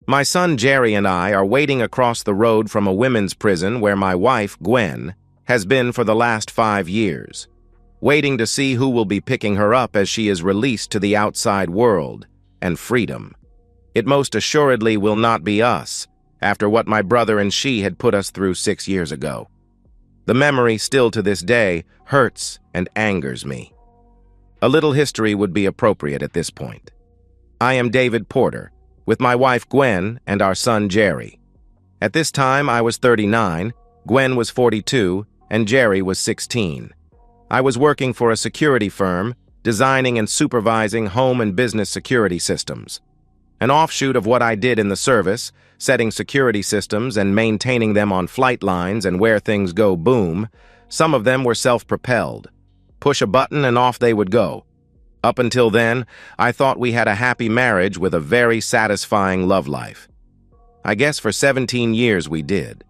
My son Jerry and I are waiting across the road from a women's prison where my wife, Gwen, has been for the last 5 years, waiting to see who will be picking her up as she is released to the outside world and freedom. It most assuredly will not be us, after what my brother and she had put us through 6 years ago. The memory still to this day hurts and angers me. A little history would be appropriate at this point. I am David Porter, with my wife Gwen and our son Jerry. At this time I was 39, Gwen was 42, and Jerry was 16. I was working for a security firm, designing and supervising home and business security systems. An offshoot of what I did in the service, setting security systems and maintaining them on flight lines and where things go boom, some of them were self-propelled. Push a button and off they would go. Up until then, I thought we had a happy marriage with a very satisfying love life. I guess for 17 years we did.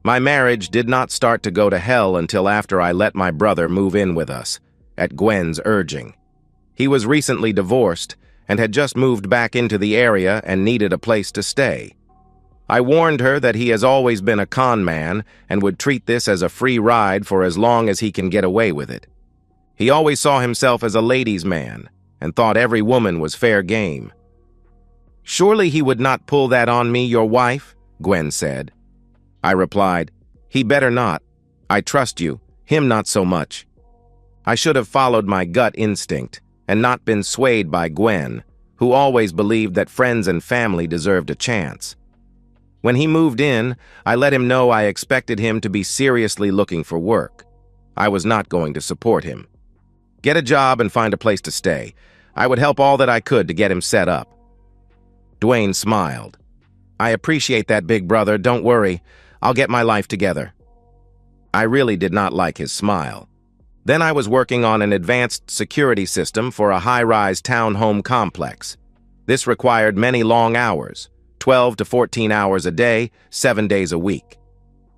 My marriage did not start to go to hell until after I let my brother move in with us, at Gwen's urging. He was recently divorced and had just moved back into the area and needed a place to stay. I warned her that he has always been a con man and would treat this as a free ride for as long as he can get away with it. He always saw himself as a ladies' man and thought every woman was fair game. "Surely he would not pull that on me, your wife," Gwen said. I replied, "He better not. I trust you, him not so much." I should have followed my gut instinct and not been swayed by Gwen, who always believed that friends and family deserved a chance. When he moved in, I let him know I expected him to be seriously looking for work. I was not going to support him. Get a job and find a place to stay. I would help all that I could to get him set up. Dwayne smiled. "I appreciate that, big brother. Don't worry. I'll get my life together." I really did not like his smile. Then I was working on an advanced security system for a high-rise townhome complex. This required many long hours, 12 to 14 hours a day, 7 days a week.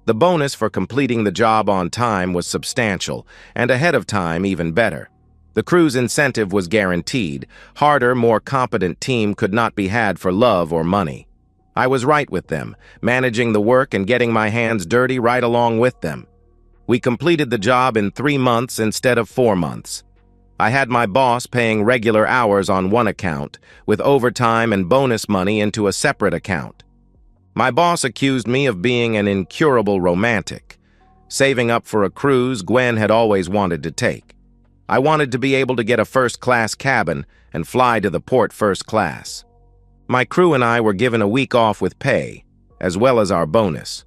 The bonus for completing the job on time was substantial, and ahead of time even better. The crew's incentive was guaranteed. Harder, more competent team could not be had for love or money. I was right with them, managing the work and getting my hands dirty right along with them. We completed the job in 3 months instead of 4 months. I had my boss paying regular hours on one account, with overtime and bonus money into a separate account. My boss accused me of being an incurable romantic, saving up for a cruise Gwen had always wanted to take. I wanted to be able to get a first-class cabin and fly to the port first class. My crew and I were given a week off with pay, as well as our bonus.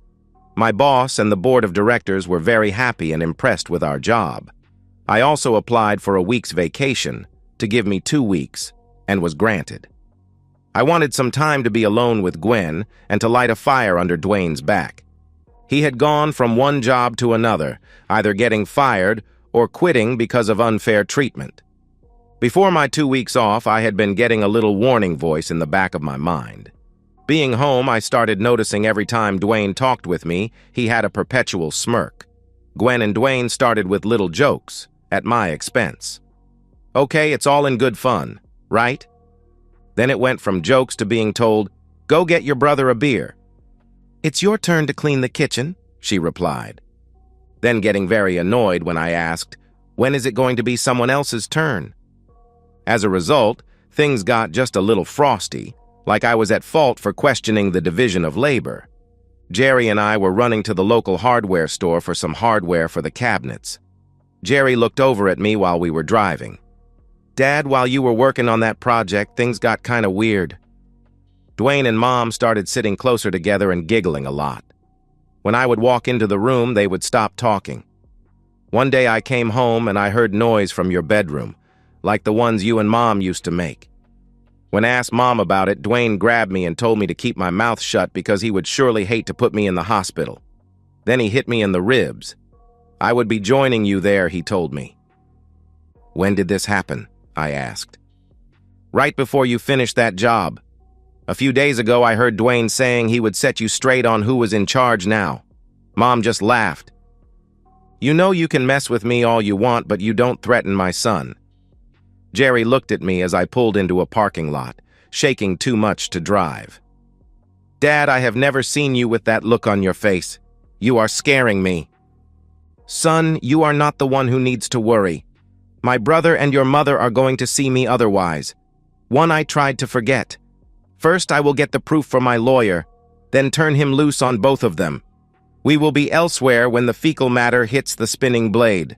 My boss and the board of directors were very happy and impressed with our job. I also applied for a week's vacation to give me 2 weeks, and was granted. I wanted some time to be alone with Gwen and to light a fire under Dwayne's back. He had gone from one job to another, either getting fired or quitting because of unfair treatment. Before my 2 weeks off, I had been getting a little warning voice in the back of my mind. Being home, I started noticing every time Dwayne talked with me, he had a perpetual smirk. Gwen and Dwayne started with little jokes, at my expense. Okay, it's all in good fun, right? Then it went from jokes to being told, "Go get your brother a beer." "It's your turn to clean the kitchen," she replied. Then getting very annoyed when I asked, "When is it going to be someone else's turn?" As a result, things got just a little frosty, like I was at fault for questioning the division of labor. Jerry and I were running to the local hardware store for some hardware for the cabinets. Jerry looked over at me while we were driving. "Dad, while you were working on that project, things got kind of weird." Dwayne and Mom started sitting closer together and giggling a lot. When I would walk into the room, they would stop talking. One day I came home and I heard noise from your bedroom, like the ones you and Mom used to make. When I asked Mom about it, Dwayne grabbed me and told me to keep my mouth shut because he would surely hate to put me in the hospital. Then he hit me in the ribs. "I would be joining you there," he told me. "When did this happen?" I asked. "Right before you finished that job. A few days ago, I heard Dwayne saying he would set you straight on who was in charge now." Mom just laughed. "You know you can mess with me all you want, but you don't threaten my son." Jerry looked at me as I pulled into a parking lot, shaking too much to drive. Dad, I have never seen you with that look on your face. You are scaring me. Son, you are not the one who needs to worry. My brother and your mother are going to see me otherwise. One I tried to forget. First, I will get the proof from my lawyer, then turn him loose on both of them. We will be elsewhere when the fecal matter hits the spinning blade.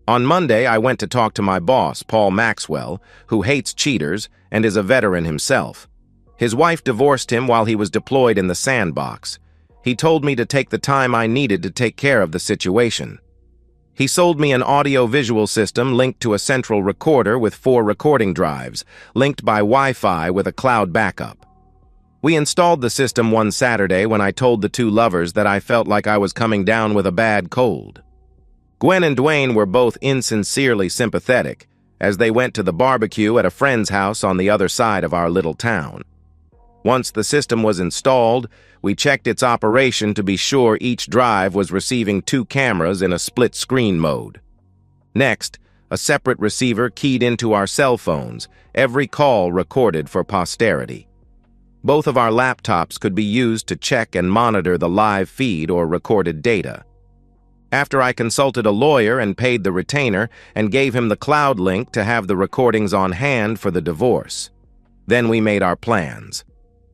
On Monday, I went to talk to my boss, Paul Maxwell, who hates cheaters and is a veteran himself. His wife divorced him while he was deployed in the sandbox. He told me to take the time I needed to take care of the situation. He sold me an audio-visual system linked to a central recorder with 4 recording drives, linked by Wi-Fi with a cloud backup. We installed the system one Saturday when I told the two lovers that I felt like I was coming down with a bad cold. Gwen and Dwayne were both insincerely sympathetic as they went to the barbecue at a friend's house on the other side of our little town. Once the system was installed, we checked its operation to be sure each drive was receiving 2 cameras in a split-screen mode. Next, a separate receiver keyed into our cell phones, every call recorded for posterity. Both of our laptops could be used to check and monitor the live feed or recorded data. After I consulted a lawyer and paid the retainer and gave him the cloud link to have the recordings on hand for the divorce. Then we made our plans.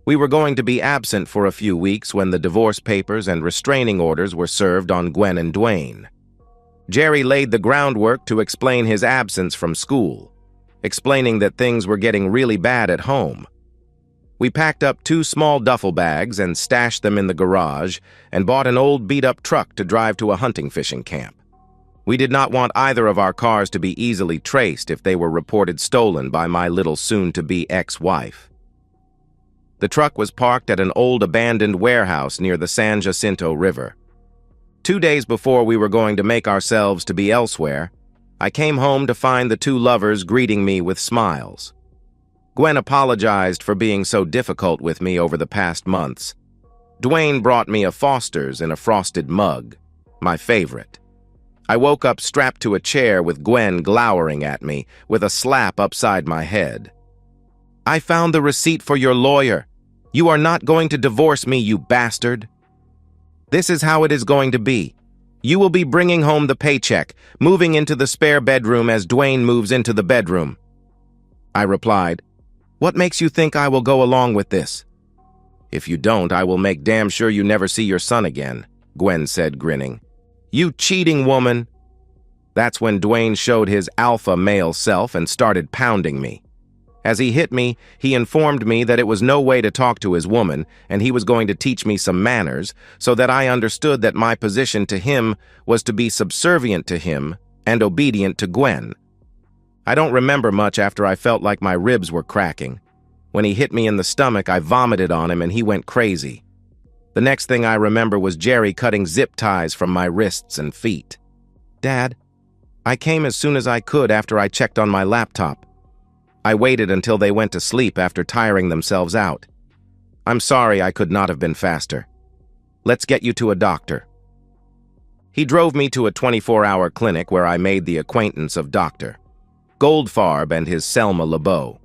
We were going to be absent for a few weeks when the divorce papers and restraining orders were served on Gwen and Dwayne. Jerry laid the groundwork to explain his absence from school, explaining that things were getting really bad at home. We packed up 2 small duffel bags and stashed them in the garage and bought an old beat-up truck to drive to a hunting fishing camp. We did not want either of our cars to be easily traced if they were reported stolen by my little soon-to-be ex-wife. The truck was parked at an old abandoned warehouse near the San Jacinto River. 2 days before we were going to make ourselves to be elsewhere, I came home to find the 2 lovers greeting me with smiles. Gwen apologized for being so difficult with me over the past months. Dwayne brought me a Foster's in a frosted mug, my favorite. I woke up strapped to a chair with Gwen glowering at me with a slap upside my head. I found the receipt for your lawyer. You are not going to divorce me, you bastard. This is how it is going to be. You will be bringing home the paycheck, moving into the spare bedroom as Dwayne moves into the bedroom. I replied, What makes you think I will go along with this? If you don't, I will make damn sure you never see your son again, Gwen said, grinning. You cheating woman. That's when Dwayne showed his alpha male self and started pounding me. As he hit me, he informed me that it was no way to talk to his woman, and he was going to teach me some manners, so that I understood that my position to him was to be subservient to him and obedient to Gwen. I don't remember much after I felt like my ribs were cracking. When he hit me in the stomach, I vomited on him and he went crazy. The next thing I remember was Jerry cutting zip ties from my wrists and feet. Dad, I came as soon as I could after I checked on my laptop. I waited until they went to sleep after tiring themselves out. I'm sorry I could not have been faster. Let's get you to a doctor. He drove me to a 24-hour clinic where I made the acquaintance of Dr. Goldfarb and his Selma LeBeau.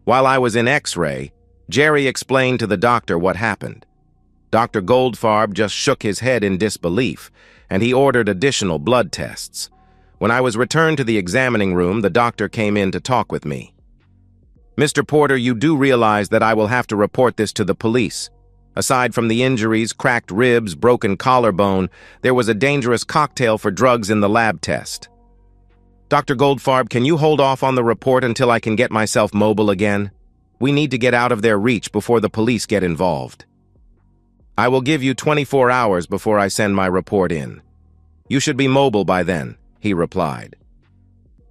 While I was in X-ray, Jerry explained to the doctor what happened. Dr. Goldfarb just shook his head in disbelief, and he ordered additional blood tests. When I was returned to the examining room, the doctor came in to talk with me. Mr. Porter, you do realize that I will have to report this to the police. Aside from the injuries, cracked ribs, broken collarbone, there was a dangerous cocktail for drugs in the lab test. Dr. Goldfarb, can you hold off on the report until I can get myself mobile again? We need to get out of their reach before the police get involved. I will give you 24 hours before I send my report in. You should be mobile by then, he replied.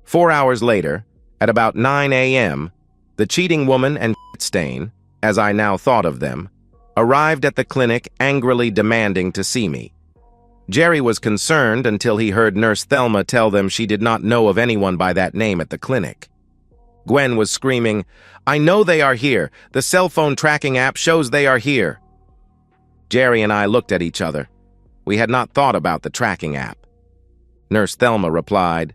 4 hours later, at about 9 a.m., the cheating woman and stain, as I now thought of them, arrived at the clinic angrily demanding to see me. Jerry was concerned until he heard Nurse Thelma tell them she did not know of anyone by that name at the clinic. Gwen was screaming, I know they are here. The cell phone tracking app shows they are here. Jerry and I looked at each other. We had not thought about the tracking app. Nurse Thelma replied,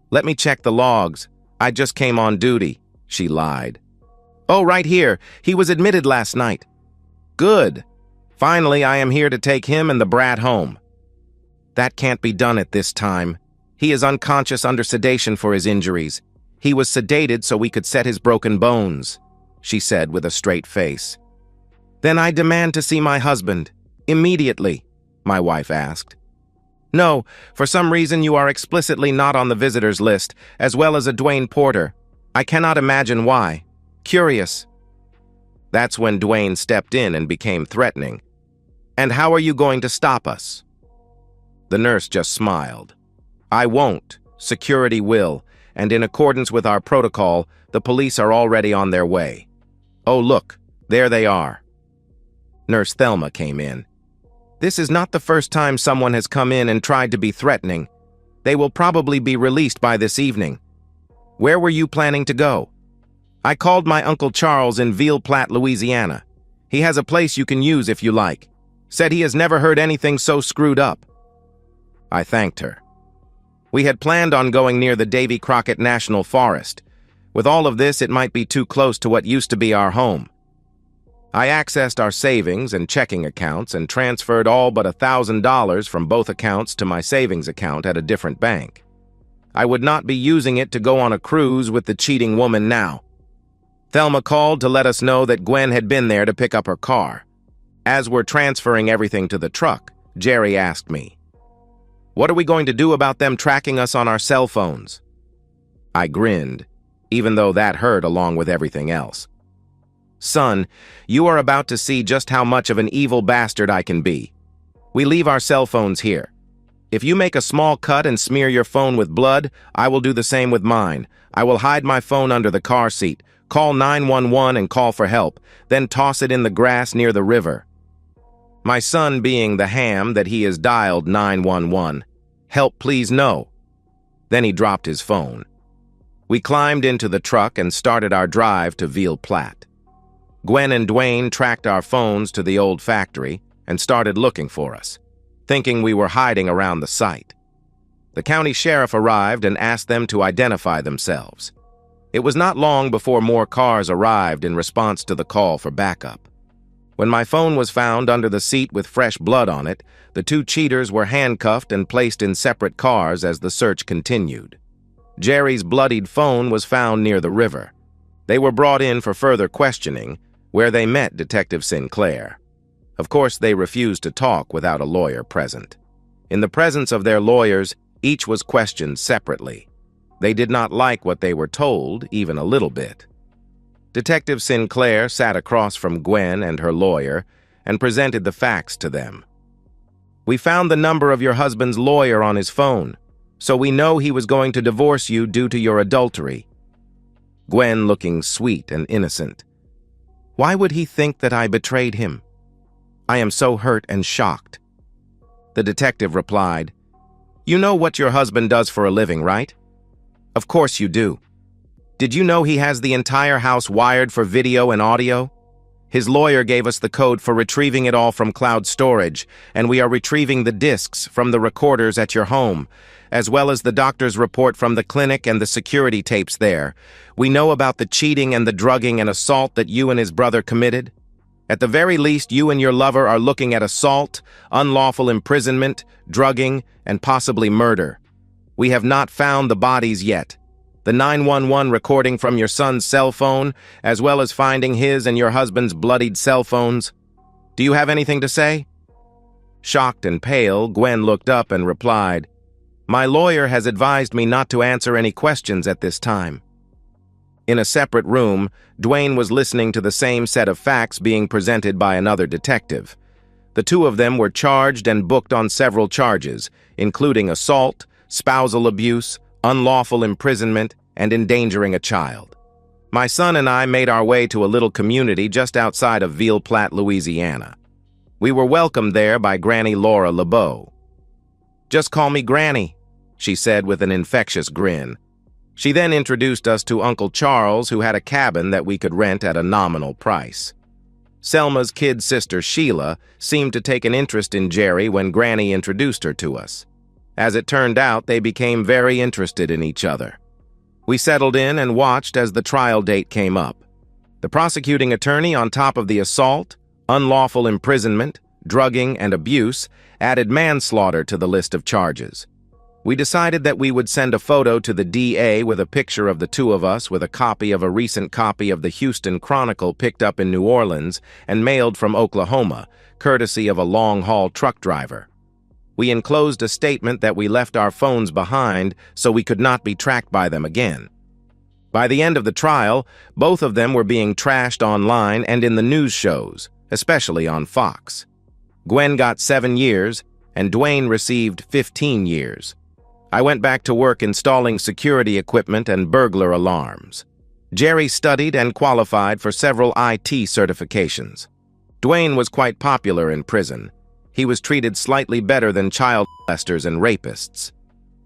Let me check the logs. I just came on duty. She lied. Oh, right here. He was admitted last night. Good. Finally, I am here to take him and the brat home. That can't be done at this time. He is unconscious under sedation for his injuries. He was sedated so we could set his broken bones, she said with a straight face. Then I demand to see my husband. Immediately, my wife asked. No, for some reason you are explicitly not on the visitors list, as well as a Dwayne Porter. I cannot imagine why. Curious. That's when Dwayne stepped in and became threatening. And how are you going to stop us? The nurse just smiled. I won't. Security will, and in accordance with our protocol, the police are already on their way. Oh, look, there they are. Nurse Thelma came in. This is not the first time someone has come in and tried to be threatening. They will probably be released by this evening. Where were you planning to go? I called my Uncle Charles in Ville Platte, Louisiana. He has a place you can use if you like. Said he has never heard anything so screwed up. I thanked her. We had planned on going near the Davy Crockett National Forest. With all of this, it might be too close to what used to be our home. I accessed our savings and checking accounts and transferred all but $1,000 from both accounts to my savings account at a different bank. I would not be using it to go on a cruise with the cheating woman now. Thelma called to let us know that Gwen had been there to pick up her car. As we're transferring everything to the truck, Jerry asked me, "What are we going to do about them tracking us on our cell phones?" I grinned, even though that hurt along with everything else. Son, you are about to see just how much of an evil bastard I can be. We leave our cell phones here. If you make a small cut and smear your phone with blood, I will do the same with mine. I will hide my phone under the car seat, call 911 and call for help, then toss it in the grass near the river. My son, being the ham that he is, dialed 911. Help, please, no. Then he dropped his phone. We climbed into the truck and started our drive to Ville Platte. Gwen and Dwayne tracked our phones to the old factory and started looking for us, thinking we were hiding around the site. The county sheriff arrived and asked them to identify themselves. It was not long before more cars arrived in response to the call for backup. When my phone was found under the seat with fresh blood on it, the two cheaters were handcuffed and placed in separate cars as the search continued. Jerry's bloodied phone was found near the river. They were brought in for further questioning, where they met Detective Sinclair. Of course, they refused to talk without a lawyer present. In the presence of their lawyers, each was questioned separately. They did not like what they were told, even a little bit. Detective Sinclair sat across from Gwen and her lawyer and presented the facts to them. We found the number of your husband's lawyer on his phone, so we know he was going to divorce you due to your adultery. Gwen looking sweet and innocent. Why would he think that I betrayed him? I am so hurt and shocked. The detective replied, You know what your husband does for a living, right? Of course you do. Did you know he has the entire house wired for video and audio? His lawyer gave us the code for retrieving it all from cloud storage, and we are retrieving the discs from the recorders at your home, as well as the doctor's report from the clinic and the security tapes there. We know about the cheating and the drugging and assault that you and his brother committed. At the very least, you and your lover are looking at assault, unlawful imprisonment, drugging, and possibly murder. We have not found the bodies yet. The 911 recording from your son's cell phone, as well as finding his and your husband's bloodied cell phones. Do you have anything to say? Shocked and pale, Gwen looked up and replied, My lawyer has advised me not to answer any questions at this time. In a separate room, Dwayne was listening to the same set of facts being presented by another detective. The two of them were charged and booked on several charges, including assault, spousal abuse, unlawful imprisonment, and endangering a child. My son and I made our way to a little community just outside of Ville Platte, Louisiana. We were welcomed there by Granny Laura LeBeau. Just call me Granny, she said with an infectious grin. She then introduced us to Uncle Charles, who had a cabin that we could rent at a nominal price. Selma's kid sister Sheila seemed to take an interest in Jerry when Granny introduced her to us. As it turned out, they became very interested in each other. We settled in and watched as the trial date came up. The prosecuting attorney, on top of the assault, Unlawful imprisonment, drugging, and abuse added manslaughter to the list of charges. We decided that we would send a photo to the DA with a picture of the two of us with a copy of a recent copy of the Houston Chronicle picked up in New Orleans and mailed from Oklahoma, courtesy of a long-haul truck driver. We enclosed a statement that we left our phones behind so we could not be tracked by them again. By the end of the trial, both of them were being trashed online and in the news shows, especially on Fox. Gwen got 7 years, and Dwayne received 15 years. I went back to work installing security equipment and burglar alarms. Jerry studied and qualified for several IT certifications. Dwayne was quite popular in prison. He was treated slightly better than child molesters and rapists.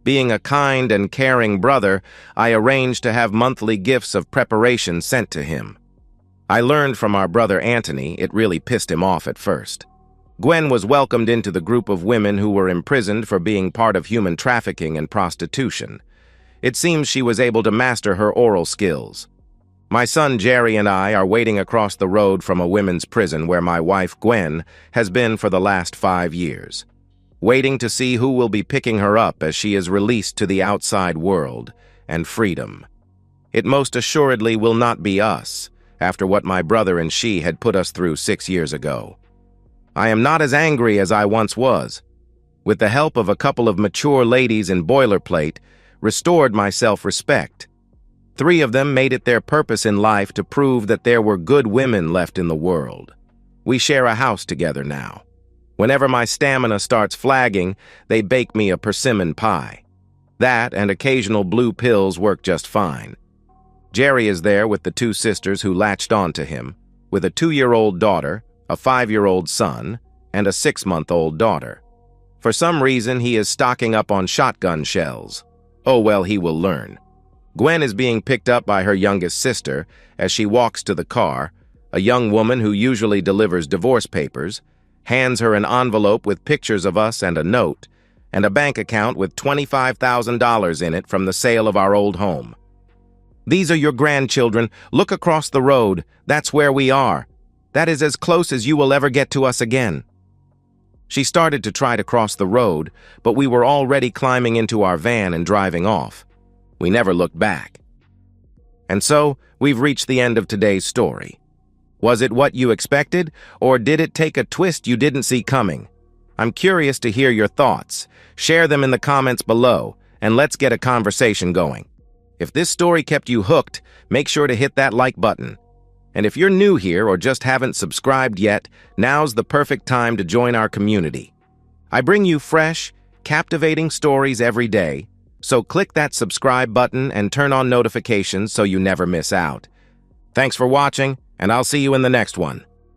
Being a kind and caring brother, I arranged to have monthly gifts of preparation sent to him. I learned from our brother Anthony it really pissed him off at first. Gwen was welcomed into the group of women who were imprisoned for being part of human trafficking and prostitution. It seems she was able to master her oral skills. My son Jerry and I are waiting across the road from a women's prison where my wife Gwen has been for the last 5 years, waiting to see who will be picking her up as she is released to the outside world and freedom. It most assuredly will not be us, after what my brother and she had put us through 6 years ago. I am not as angry as I once was. With the help of a couple of mature ladies in boilerplate, restored my self-respect. 3 of them made it their purpose in life to prove that there were good women left in the world. We share a house together now. Whenever my stamina starts flagging, they bake me a persimmon pie. That and occasional blue pills work just fine. Jerry is there with the 2 sisters who latched on to him, with a 2-year-old daughter, a 5-year-old son, and a 6-month-old daughter. For some reason, he is stocking up on shotgun shells. Oh well, he will learn. Gwen is being picked up by her youngest sister as she walks to the car. A young woman who usually delivers divorce papers hands her an envelope with pictures of us and a note, and a bank account with $25,000 in it from the sale of our old home. "These are your grandchildren. Look across the road. That's where we are. That is as close as you will ever get to us again." She started to try to cross the road, but we were already climbing into our van and driving off. We never looked back. And so, we've reached the end of today's story. Was it what you expected, or did it take a twist you didn't see coming? I'm curious to hear your thoughts. Share them in the comments below, and let's get a conversation going. If this story kept you hooked, make sure to hit that like button. And if you're new here or just haven't subscribed yet, now's the perfect time to join our community. I bring you fresh, captivating stories every day, so click that subscribe button and turn on notifications so you never miss out. Thanks for watching, and I'll see you in the next one.